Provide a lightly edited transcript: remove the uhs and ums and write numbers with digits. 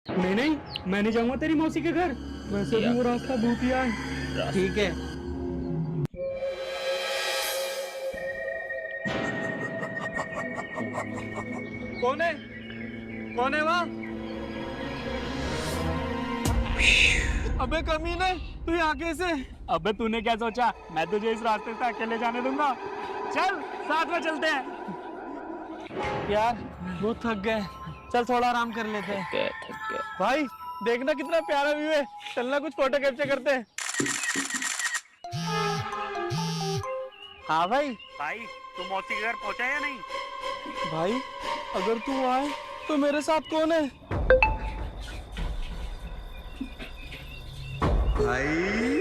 नहीं नहीं, मैं नहीं जाऊंगा तेरी मौसी के घर। वैसे भी वो रास्ता भूतिया है। ठीक है। कौन है? कौन है वहाँ? अबे कमीने, तू यहाँ कैसे? अबे तूने क्या सोचा मैं तुझे इस रास्ते से अकेले जाने दूंगा? चल साथ में चलते हैं। यार बहुत थक गए, चल थोड़ा आराम कर लेते हैं। थक गए। भाई देखना कितना प्यारा व्यू है, चलना कुछ फोटो कैप्चर करते हैं। हाँ भाई। भाई तू मौसी के घर पहुंचा या नहीं? भाई अगर तू आए तो मेरे साथ कौन है? भाई